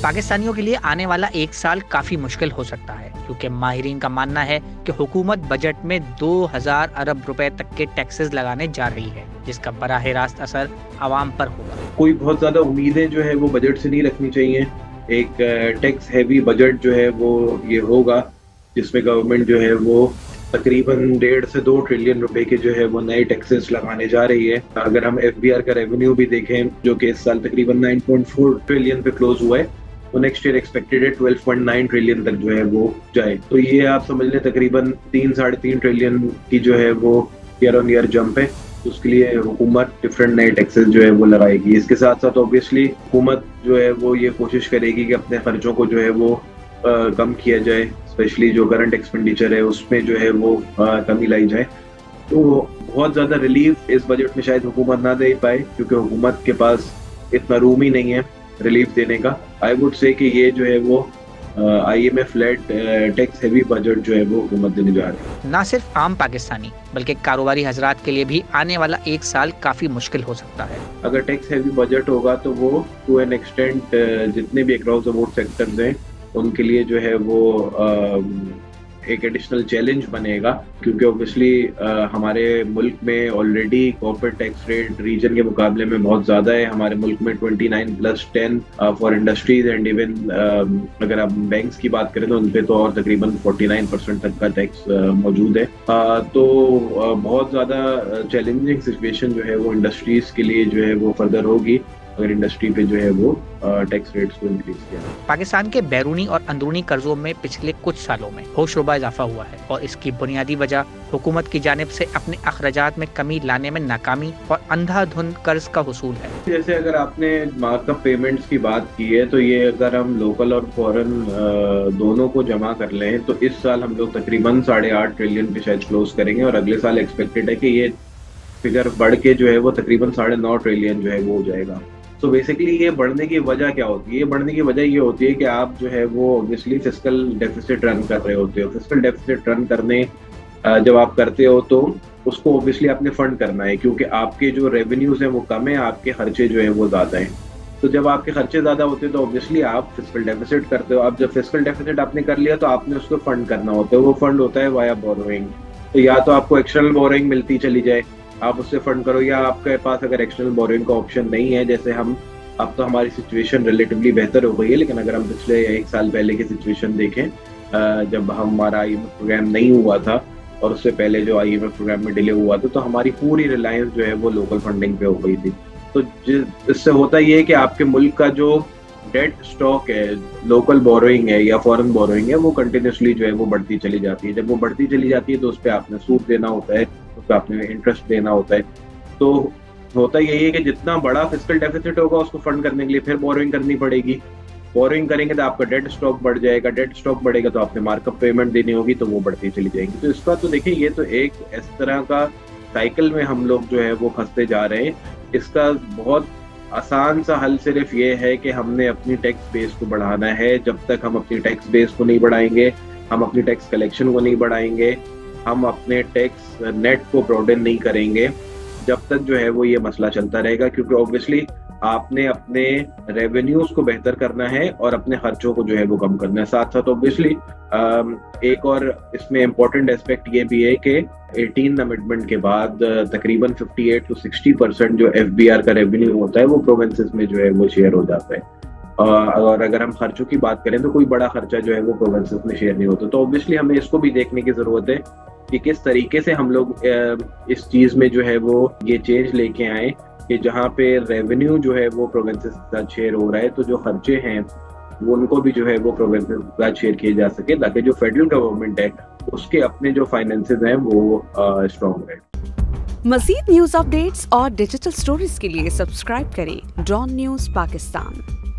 पाकिस्तानियों के लिए आने वाला एक साल काफी मुश्किल हो सकता है, क्योंकि माहिरीन का मानना है कि हुकूमत बजट में 2000 अरब रुपए तक के टैक्सेस लगाने जा रही है, जिसका बराह रास्त असर आवाम पर होगा। कोई बहुत ज्यादा उम्मीदें जो है वो बजट से नहीं रखनी चाहिए। एक टैक्स हैवी बजट जो है वो ये होगा, जिसमें गवर्नमेंट जो है वो तकरीबन 1.5 से 2 ट्रिलियन रुपए के जो है वो नए टैक्सेस लगाने जा रही है। अगर हम एफबीआर का रेवेन्यू भी देखें, जो कि इस साल तकरीबन 9.4 ट्रिलियन पे क्लोज हुआ है, तो नेक्स्ट ईयर एक्सपेक्टेड है 12.9 ट्रिलियन तक जो है वो जाए। तो ये आप समझ लें तकरीबन 3-3.5 ट्रिलियन की जो है वो ईयर ऑन ईयर जंप है। तो उसके लिए हुकूमत डिफरेंट नए टैक्सेस जो है वो लगाएगी। इसके साथ साथ ऑब्वियसली हुकूमत जो है वो ये कोशिश करेगी कि अपने खर्चों को जो है वो कम किया जाए, स्पेशली जो करंट एक्सपेंडिचर है उसमें जो है वो कमी लाई जाए। तो बहुत ज़्यादा रिलीफ इस बजट में शायद हुकूमत ना दे पाए, क्योंकि हुकूमत के पास इतना रूम ही नहीं है रिलीफ देने का। आई वुड से कि ये जो है वो IMF flat tax heavy budget जो है वो हुकूमत देने जा रही है। न सिर्फ आम पाकिस्तानी बल्कि कारोबारी हजरात के लिए भी आने वाला एक साल काफी मुश्किल हो सकता है। अगर टैक्स हैवी बजट होगा तो वो टू एन एक्सटेंट जितने भी अक्रॉस द बोर्ड सेक्टर्स हैं उनके लिए जो है वो एक एडिशनल चैलेंज बनेगा, क्योंकि ऑब्वियसली हमारे मुल्क में already corporate tax rate region के मुकाबले में बहुत ज़्यादा है। हमारे मुल्क में 29+10 फॉर इंडस्ट्रीज एंड इवन अगर आप बैंक्स की बात करें तो उन पे तो और तकरीबन 49% तक का टैक्स मौजूद है। तो बहुत ज़्यादा चैलेंजिंग सिचुएशन जो है वो इंडस्ट्रीज के लिए जो है वो फर्दर होगी अगर इंडस्ट्री पे जो है वो टैक्स रेट्स को इंक्रीज किया। पाकिस्तान के बैरूनी और अंदरूनी कर्जों में पिछले कुछ सालों में होशरुबा इजाफा हुआ है, और इसकी बुनियादी वजह हुकूमत की जानिब से अपने अखराजात में कमी लाने में नाकामी और अंधाधुंध कर्ज का हुसूल है। जैसे अगर आपने मार्कअप पेमेंट्स की बात की है, तो ये अगर हम लोकल और फॉरेन दोनों को जमा कर लें तो इस साल हम लोग तकरीबन 8.5 ट्रिलियन पे शायद क्लोज करेंगे, और अगले साल एक्सपेक्टेड है कि ये फिगर बढ़ के जो है वो तकरीबन 9.5 ट्रिलियन जो है वो हो जाएगा। तो बेसिकली ये बढ़ने की वजह क्या होती है? ये बढ़ने की वजह ये होती है कि आप जो है वो ऑब्वियसली फिस्कल डेफिसिट रन कर रहे होते हो। फिस्कल डेफिसिट रन करने जब आप करते हो तो उसको ऑब्वियसली आपने फंड करना है, क्योंकि आपके जो रेवेन्यूज हैं वो कम है, आपके खर्चे जो है वो ज़्यादा हैं। तो जब आपके खर्चे ज़्यादा होते हैं तो ऑब्वियसली आप फिस्कल डेफिसिट करते हो। आप जब फिस्कल डेफिसिट आपने कर लिया तो आपने उसको फंड करना होता है। वो फंड होता है वाया बोरोइंग। तो या तो आपको एक्सटर्नल बोरोइंग मिलती चली जाए, आप उससे फंड करो, या आपके पास अगर एक्सटर्नल बोरोइंग का ऑप्शन नहीं है, जैसे हम अब तो हमारी सिचुएशन रिलेटिवली बेहतर हो गई है, लेकिन अगर हम पिछले 1 साल पहले की सिचुएशन देखें, जब हमारा IMF प्रोग्राम नहीं हुआ था और उससे पहले जो IMF प्रोग्राम में डिले हुआ था, तो हमारी पूरी रिलायंस जो है वो लोकल फंडिंग पे हो गई थी। तो इससे होता ये है कि आपके मुल्क का जो डेट स्टॉक है, लोकल बोरोइंग है या फॉरेन बोरोइंग है, वो कंटिन्यूसली जो है वो बढ़ती चली जाती है। जब वो बढ़ती चली जाती है तो उस पर आपने सूद देना होता है, उस पर आपने इंटरेस्ट देना होता है। तो होता यही है कि जितना बड़ा फिस्कल डेफिसिट होगा उसको फंड करने के लिए फिर बोरोइंग करनी पड़ेगी। बोरोइंग करेंगे तो आपका डेट स्टॉक बढ़ जाएगा, डेट स्टॉक बढ़ेगा तो आपने मार्कअप पेमेंट देनी होगी, तो वो बढ़ती चली जाएगी। तो इसका तो देखिए, ये तो एक इस तरह का साइकिल में हम लोग जो है वो फंसते जा रहे हैं। इसका बहुत आसान सा हल सिर्फ ये है कि हमने अपनी टैक्स बेस को बढ़ाना है। जब तक हम अपनी टैक्स बेस को नहीं बढ़ाएंगे, हम अपनी टैक्स कलेक्शन को नहीं बढ़ाएंगे, हम अपने टैक्स नेट को ब्रॉडन नहीं करेंगे, जब तक जो है वो ये मसला चलता रहेगा। क्योंकि ऑब्वियसली आपने अपने रेवेन्यूज को बेहतर करना है और अपने खर्चों को जो है वो कम करना है। साथ साथ ऑब्वियसली एक और इसमें इम्पोर्टेंट एस्पेक्ट ये भी है कि 18 अमेंडमेंट के बाद तकरीबन 58 to 60% जो FBR का रेवेन्यू होता है वो प्रोविंसेस में जो है वो शेयर हो जाता है। और अगर हम खर्चों की बात करें तो कोई बड़ा खर्चा जो है वो प्रोविंसेस में शेयर नहीं होता। तो ऑब्वियसली हमें इसको भी देखने की जरूरत है कि किस तरीके से हम लोग इस चीज में जो है वो ये चेंज लेके आए कि जहाँ पे रेवेन्यू जो है वो प्रोविंसेस के साथ शेयर हो रहा है, तो जो खर्चे हैं वो उनको भी जो है वो प्रोविंसेस के साथ शेयर किए जा सके, ताकि जो फेडरल गवर्नमेंट है उसके अपने जो फाइनेंसेस हैं वो स्ट्रॉन्ग रहे। मज़ीद न्यूज़ अपडेट्स और डिजिटल स्टोरीज के लिए सब्सक्राइब करें डॉन न्यूज़ पाकिस्तान।